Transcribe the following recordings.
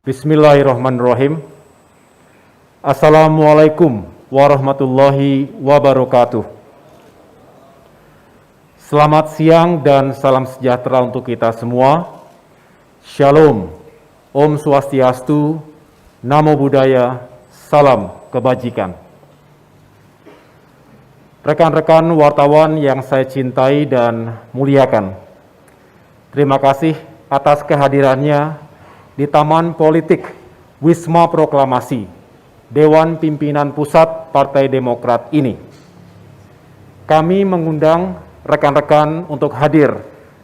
Bismillahirrahmanirrahim. Assalamualaikum warahmatullahi wabarakatuh. Selamat siang dan salam sejahtera untuk kita semua. Shalom, Om Swastiastu, Namo Buddhaya, salam kebajikan. Rekan-rekan wartawan yang saya cintai dan muliakan, terima kasih atas kehadirannya di Taman Politik Wisma Proklamasi Dewan Pimpinan Pusat Partai Demokrat ini. Kami mengundang rekan-rekan untuk hadir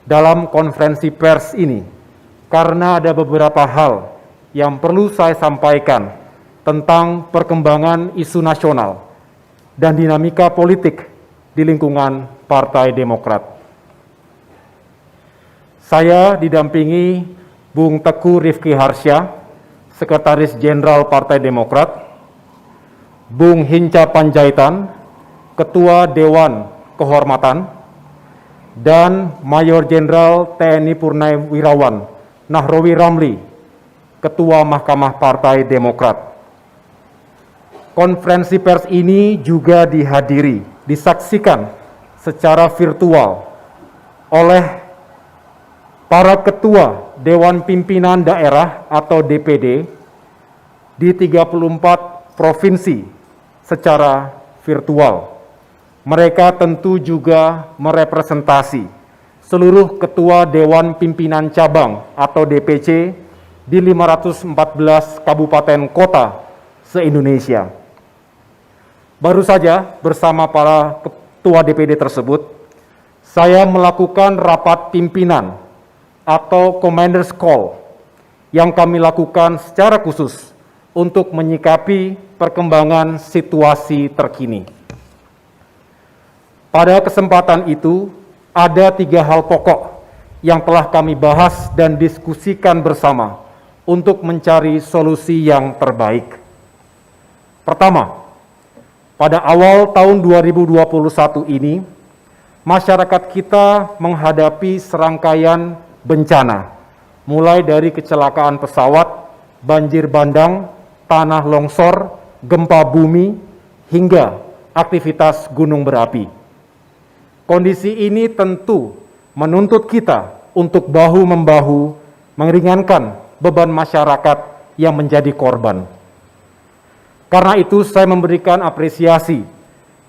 dalam konferensi pers ini karena ada beberapa hal yang perlu saya sampaikan tentang perkembangan isu nasional dan dinamika politik di lingkungan Partai Demokrat. Saya didampingi Bung Teguh Rifki Harsya, Sekretaris Jenderal Partai Demokrat, Bung Hinca Panjaitan, Ketua Dewan Kehormatan, dan Mayor Jenderal TNI Purnawirawan Nahrawi Ramli, Ketua Mahkamah Partai Demokrat. Konferensi pers ini juga disaksikan secara virtual oleh para ketua Dewan Pimpinan Daerah atau DPD di 34 provinsi secara virtual. Mereka tentu juga merepresentasi seluruh ketua Dewan Pimpinan Cabang atau DPC di 514 kabupaten kota se-Indonesia. Baru saja bersama para ketua DPD tersebut, saya melakukan rapat pimpinan atau Commander's Call yang kami lakukan secara khusus untuk menyikapi perkembangan situasi terkini. Pada kesempatan itu, ada 3 hal pokok yang telah kami bahas dan diskusikan bersama untuk mencari solusi yang terbaik. Pertama, pada awal tahun 2021 ini, masyarakat kita menghadapi serangkaian bencana, mulai dari kecelakaan pesawat, banjir bandang, tanah longsor, gempa bumi, hingga aktivitas gunung berapi. Kondisi ini tentu menuntut kita untuk bahu-membahu meringankan beban masyarakat yang menjadi korban. Karena itu saya memberikan apresiasi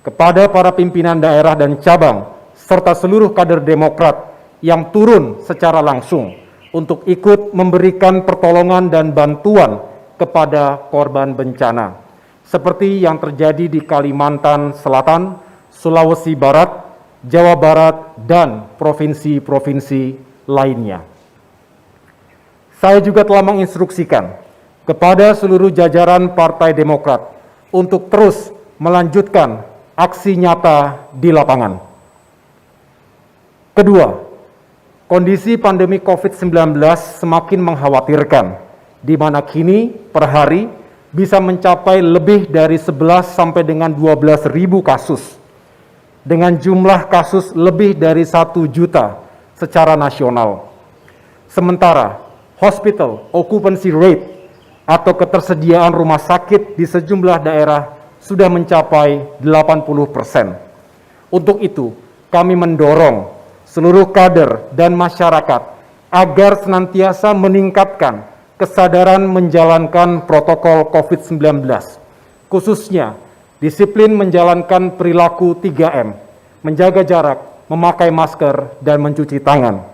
kepada para pimpinan daerah dan cabang, serta seluruh kader Demokrat yang turun secara langsung untuk ikut memberikan pertolongan dan bantuan kepada korban bencana, seperti yang terjadi di Kalimantan Selatan, Sulawesi Barat, Jawa Barat, dan provinsi-provinsi lainnya. Saya juga telah menginstruksikan kepada seluruh jajaran Partai Demokrat untuk terus melanjutkan aksi nyata di lapangan. Kedua, kondisi pandemi COVID-19 semakin mengkhawatirkan, di mana kini per hari bisa mencapai lebih dari 11 sampai dengan 12 ribu kasus, dengan jumlah kasus lebih dari 1 juta secara nasional. Sementara hospital occupancy rate atau ketersediaan rumah sakit di sejumlah daerah sudah mencapai 80%. Untuk itu, kami mendorong seluruh kader dan masyarakat agar senantiasa meningkatkan kesadaran menjalankan protokol COVID-19, khususnya disiplin menjalankan perilaku 3M, menjaga jarak, memakai masker, dan mencuci tangan.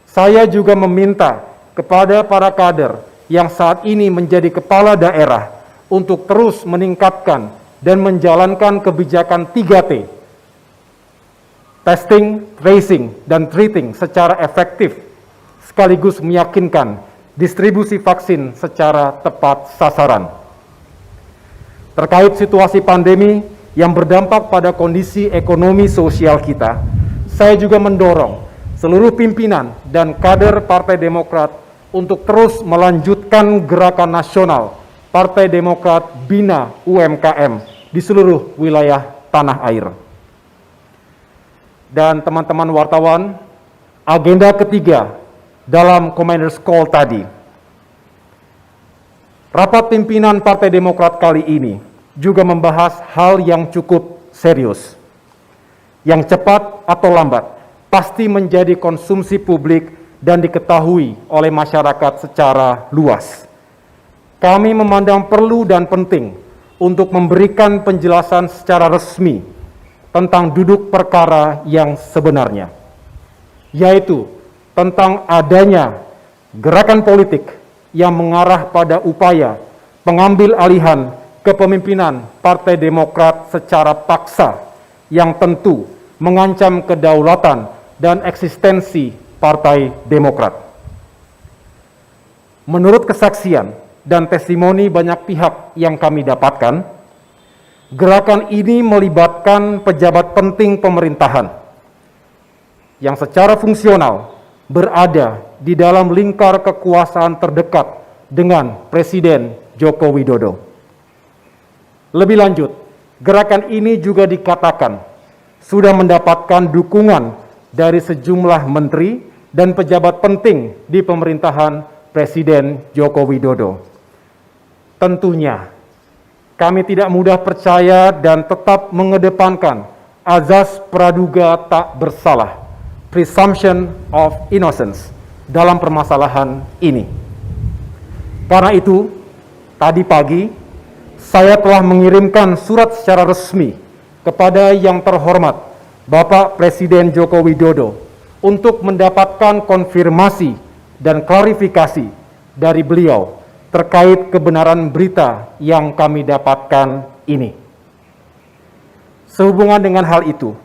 Saya juga meminta kepada para kader yang saat ini menjadi kepala daerah untuk terus meningkatkan dan menjalankan kebijakan 3T, testing, tracing, dan treating secara efektif, sekaligus meyakinkan distribusi vaksin secara tepat sasaran. Terkait situasi pandemi yang berdampak pada kondisi ekonomi sosial kita, saya juga mendorong seluruh pimpinan dan kader Partai Demokrat untuk terus melanjutkan gerakan nasional Partai Demokrat Bina UMKM di seluruh wilayah tanah air. Dan teman-teman wartawan, agenda ketiga dalam Commander's Call tadi Rapat pimpinan Partai Demokrat kali ini juga membahas hal yang cukup serius, yang cepat atau lambat pasti menjadi konsumsi publik dan diketahui oleh masyarakat secara luas. Kami memandang perlu dan penting untuk memberikan penjelasan secara resmi tentang duduk perkara yang sebenarnya, yaitu tentang adanya gerakan politik yang mengarah pada upaya pengambil alihan kepemimpinan Partai Demokrat secara paksa yang tentu mengancam kedaulatan dan eksistensi Partai Demokrat. Menurut kesaksian dan testimoni banyak pihak yang kami dapatkan, gerakan ini melibatkan pejabat penting pemerintahan yang secara fungsional berada di dalam lingkar kekuasaan terdekat dengan Presiden Joko Widodo. Lebih lanjut, gerakan ini juga dikatakan sudah mendapatkan dukungan dari sejumlah menteri dan pejabat penting di pemerintahan Presiden Joko Widodo. Tentunya, kami tidak mudah percaya dan tetap mengedepankan azas praduga tak bersalah, presumption of innocence, dalam permasalahan ini. Karena itu, tadi pagi, saya telah mengirimkan surat secara resmi kepada yang terhormat Bapak Presiden Joko Widodo untuk mendapatkan konfirmasi dan klarifikasi dari beliau terkait kebenaran berita yang kami dapatkan ini. Sehubungan dengan hal itu,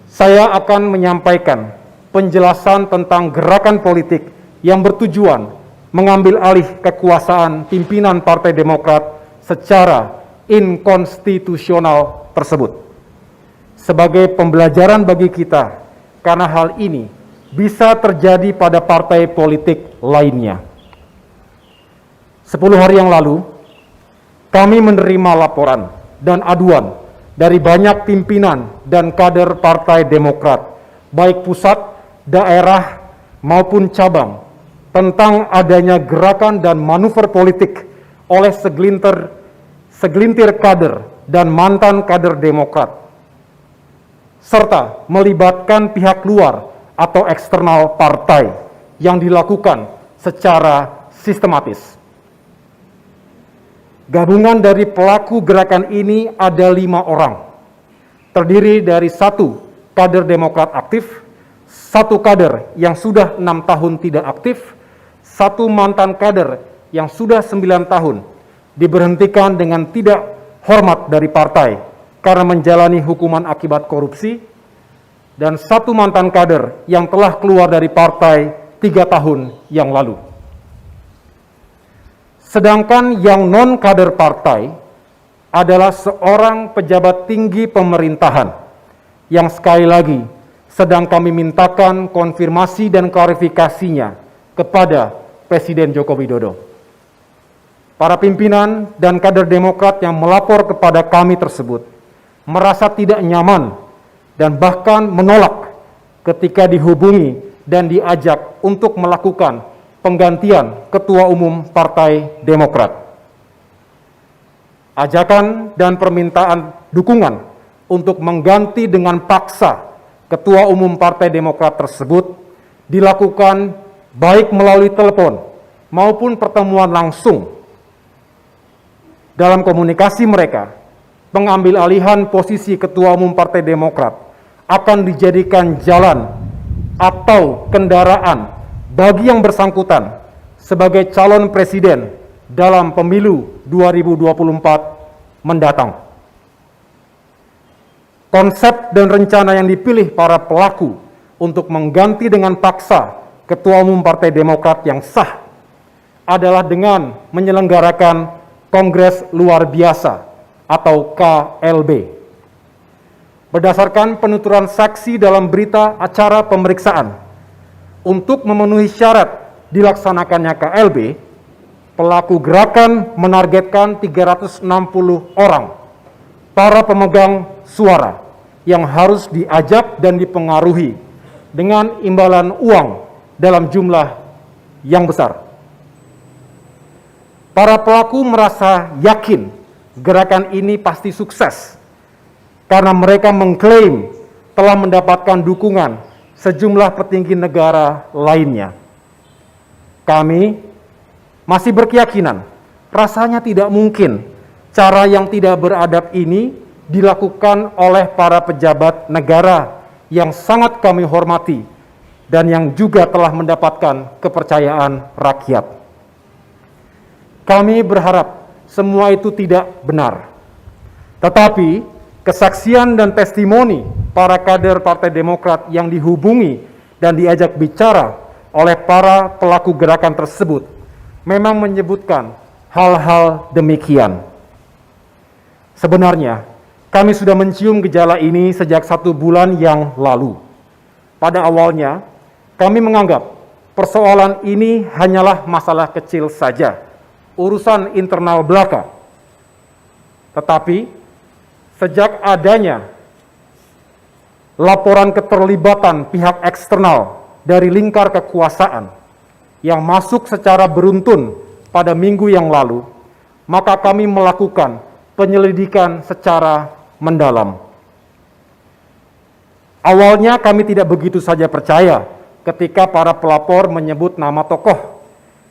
saya akan menyampaikan penjelasan tentang gerakan politik yang bertujuan mengambil alih kekuasaan pimpinan Partai Demokrat secara inkonstitusional tersebut. Sebagai pembelajaran bagi kita, karena hal ini bisa terjadi pada partai politik lainnya. 10 hari yang lalu, kami menerima laporan dan aduan dari banyak pimpinan dan kader Partai Demokrat, baik pusat, daerah, maupun cabang, tentang adanya gerakan dan manuver politik oleh segelintir kader dan mantan kader Demokrat, serta melibatkan pihak luar atau eksternal partai yang dilakukan secara sistematis. Gabungan dari pelaku gerakan ini ada 5 orang, terdiri dari 1 kader Demokrat aktif, 1 kader yang sudah 6 tahun tidak aktif, 1 mantan kader yang sudah 9 tahun diberhentikan dengan tidak hormat dari partai karena menjalani hukuman akibat korupsi, dan 1 mantan kader yang telah keluar dari partai 3 tahun yang lalu. Sedangkan yang non-kader partai adalah seorang pejabat tinggi pemerintahan yang sekali lagi sedang kami mintakan konfirmasi dan klarifikasinya kepada Presiden Joko Widodo. Para pimpinan dan kader Demokrat yang melapor kepada kami tersebut merasa tidak nyaman dan bahkan menolak ketika dihubungi dan diajak untuk melakukan penggantian Ketua Umum Partai Demokrat. Ajakan dan permintaan dukungan untuk mengganti dengan paksa Ketua Umum Partai Demokrat tersebut dilakukan baik melalui telepon maupun pertemuan langsung. Dalam komunikasi mereka, pengambil alihan posisi Ketua Umum Partai Demokrat akan dijadikan jalan atau kendaraan bagi yang bersangkutan sebagai calon presiden dalam pemilu 2024 mendatang. Konsep dan rencana yang dipilih para pelaku untuk mengganti dengan paksa Ketua Umum Partai Demokrat yang sah adalah dengan menyelenggarakan Kongres Luar Biasa atau KLB. Berdasarkan penuturan saksi dalam berita acara pemeriksaan, untuk memenuhi syarat dilaksanakannya KLB, pelaku gerakan menargetkan 360 orang para pemegang suara yang harus diajak dan dipengaruhi dengan imbalan uang dalam jumlah yang besar. Para pelaku merasa yakin gerakan ini pasti sukses karena mereka mengklaim telah mendapatkan dukungan sejumlah petinggi negara lainnya. Kami masih berkeyakinan rasanya tidak mungkin cara yang tidak beradab ini dilakukan oleh para pejabat negara yang sangat kami hormati dan yang juga telah mendapatkan kepercayaan rakyat. Kami berharap semua itu tidak benar. Tetapi kesaksian dan testimoni para kader Partai Demokrat yang dihubungi dan diajak bicara oleh para pelaku gerakan tersebut memang menyebutkan hal-hal demikian. Sebenarnya, kami sudah mencium gejala ini sejak 1 bulan yang lalu. Pada awalnya, kami menganggap persoalan ini hanyalah masalah kecil saja, urusan internal belaka. Tetapi, sejak adanya laporan keterlibatan pihak eksternal dari lingkar kekuasaan yang masuk secara beruntun pada minggu yang lalu, maka kami melakukan penyelidikan secara mendalam. Awalnya kami tidak begitu saja percaya ketika para pelapor menyebut nama tokoh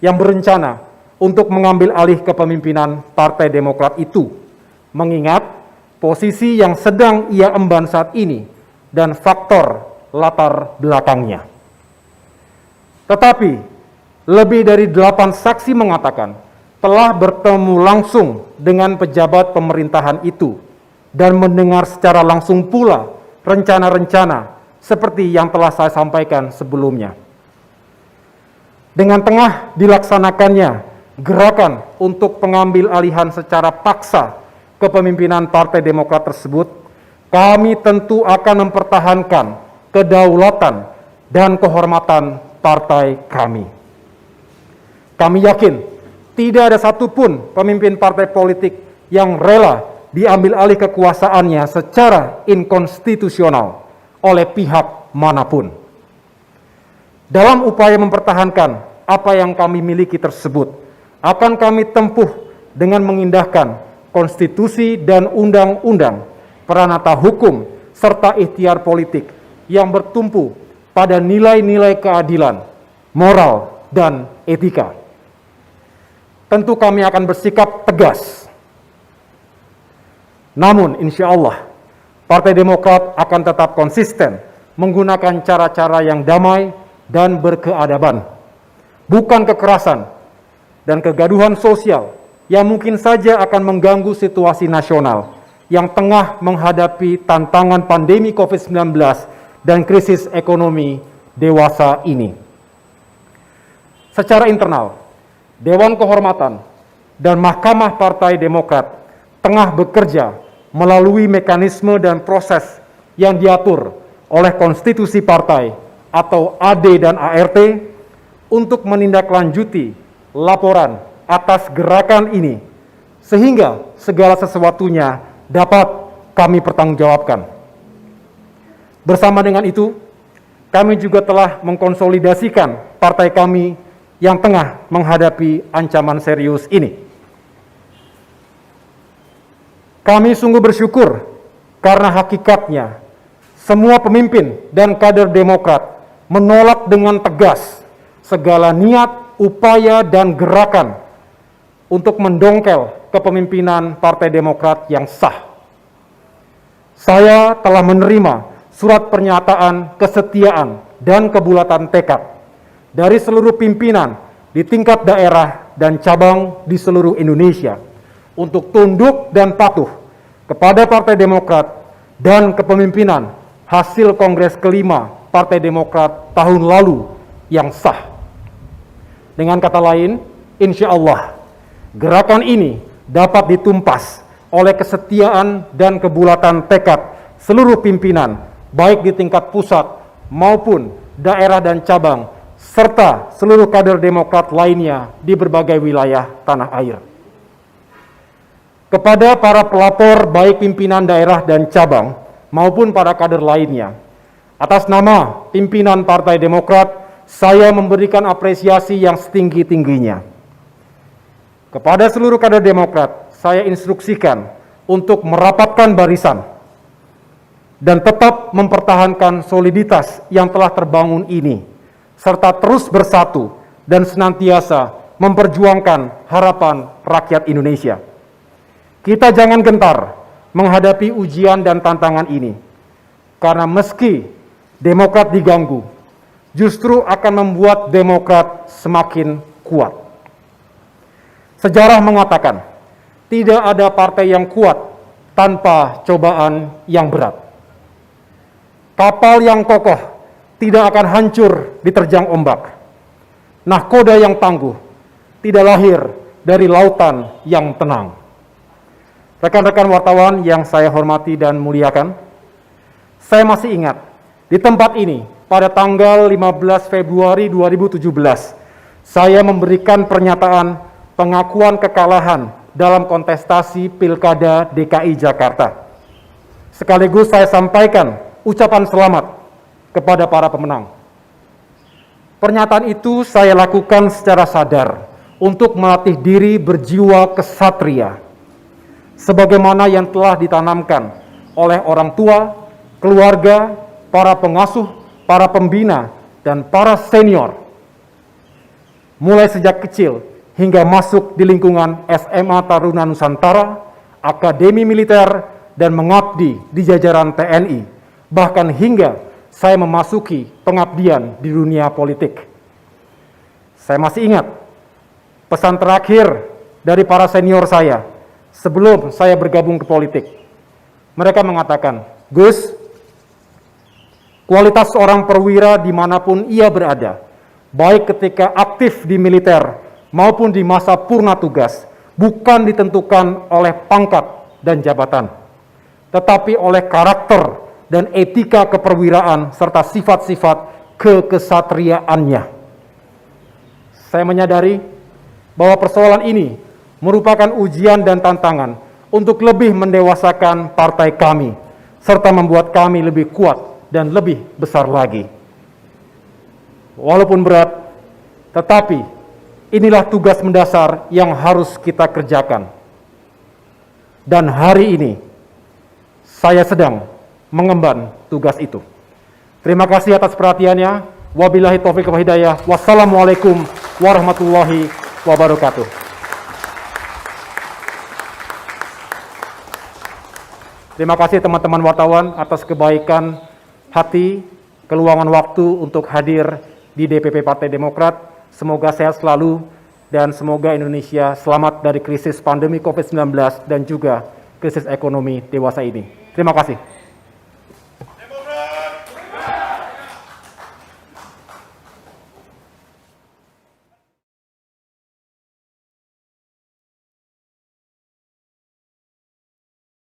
yang berencana untuk mengambil alih kepemimpinan Partai Demokrat itu, mengingat posisi yang sedang ia emban saat ini dan faktor latar belakangnya. Tetapi, lebih dari 8 saksi mengatakan telah bertemu langsung dengan pejabat pemerintahan itu dan mendengar secara langsung pula rencana-rencana seperti yang telah saya sampaikan sebelumnya. Dengan tengah dilaksanakannya gerakan untuk pengambil alihan secara paksa kepemimpinan Partai Demokrat tersebut, kami tentu akan mempertahankan kedaulatan dan kehormatan partai kami. Kami yakin tidak ada satupun pemimpin partai politik yang rela diambil alih kekuasaannya secara inkonstitusional oleh pihak manapun. Dalam upaya mempertahankan apa yang kami miliki tersebut, akan kami tempuh dengan mengindahkan konstitusi dan undang-undang, peranata hukum, serta ikhtiar politik yang bertumpu pada nilai-nilai keadilan, moral, dan etika. Tentu kami akan bersikap tegas. Namun, insya Allah, Partai Demokrat akan tetap konsisten menggunakan cara-cara yang damai dan berkeadaban, bukan kekerasan dan kegaduhan sosial yang mungkin saja akan mengganggu situasi nasional yang tengah menghadapi tantangan pandemi COVID-19 dan krisis ekonomi dewasa ini. Secara internal, Dewan Kehormatan dan Mahkamah Partai Demokrat tengah bekerja melalui mekanisme dan proses yang diatur oleh konstitusi partai atau AD dan ART untuk menindaklanjuti laporan atas gerakan ini, sehingga segala sesuatunya dapat kami pertanggungjawabkan. Bersama dengan itu, kami juga telah mengkonsolidasikan partai kami yang tengah menghadapi ancaman serius ini. Kami sungguh bersyukur karena hakikatnya semua pemimpin dan kader Demokrat menolak dengan tegas segala niat, upaya, dan gerakan untuk mendongkel kepemimpinan Partai Demokrat yang sah. Saya telah menerima surat pernyataan kesetiaan dan kebulatan tekad dari seluruh pimpinan di tingkat daerah dan cabang di seluruh Indonesia untuk tunduk dan patuh kepada Partai Demokrat dan kepemimpinan hasil Kongres kelima Partai Demokrat tahun lalu yang sah. Dengan kata lain, insya Allah, gerakan ini dapat ditumpas oleh kesetiaan dan kebulatan tekad seluruh pimpinan, baik di tingkat pusat maupun daerah dan cabang, serta seluruh kader Demokrat lainnya di berbagai wilayah tanah air. Kepada para pelapor, baik pimpinan daerah dan cabang maupun para kader lainnya, atas nama pimpinan Partai Demokrat, saya memberikan apresiasi yang setinggi-tingginya. Kepada seluruh kader Demokrat, saya instruksikan untuk merapatkan barisan dan tetap mempertahankan soliditas yang telah terbangun ini, serta terus bersatu dan senantiasa memperjuangkan harapan rakyat Indonesia. Kita jangan gentar menghadapi ujian dan tantangan ini, karena meski Demokrat diganggu, justru akan membuat Demokrat semakin kuat. Sejarah mengatakan, tidak ada partai yang kuat tanpa cobaan yang berat. Kapal yang kokoh tidak akan hancur diterjang ombak. Nahkoda yang tangguh tidak lahir dari lautan yang tenang. Rekan-rekan wartawan yang saya hormati dan muliakan, saya masih ingat di tempat ini pada tanggal 15 Februari 2017, saya memberikan pernyataan pengakuan kekalahan dalam kontestasi Pilkada DKI Jakarta. Sekaligus saya sampaikan ucapan selamat kepada para pemenang. Pernyataan itu saya lakukan secara sadar untuk melatih diri berjiwa kesatria, sebagaimana yang telah ditanamkan oleh orang tua, keluarga, para pengasuh, para pembina, dan para senior. Mulai sejak kecil hingga masuk di lingkungan SMA Taruna Nusantara, Akademi Militer, dan mengabdi di jajaran TNI, bahkan hingga saya memasuki pengabdian di dunia politik. Saya masih ingat pesan terakhir dari para senior saya sebelum saya bergabung ke politik. Mereka mengatakan, "Gus, kualitas seorang perwira dimanapun ia berada, baik ketika aktif di militer maupun di masa purna tugas, bukan ditentukan oleh pangkat dan jabatan, tetapi oleh karakter dan etika keperwiraan serta sifat-sifat kekesatriaannya." Saya menyadari bahwa persoalan ini merupakan ujian dan tantangan untuk lebih mendewasakan partai kami, serta membuat kami lebih kuat dan lebih besar lagi. Walaupun berat, tetapi inilah tugas mendasar yang harus kita kerjakan. Dan hari ini, saya sedang mengemban tugas itu. Terima kasih atas perhatiannya. Wabillahi taufiq wal hidayah. Wassalamualaikum warahmatullahi wabarakatuh. Terima kasih teman-teman wartawan atas kebaikan hati, keluangan waktu untuk hadir di DPP Partai Demokrat. Semoga sehat selalu dan semoga Indonesia selamat dari krisis pandemi COVID-19 dan juga krisis ekonomi dewasa ini. Terima kasih.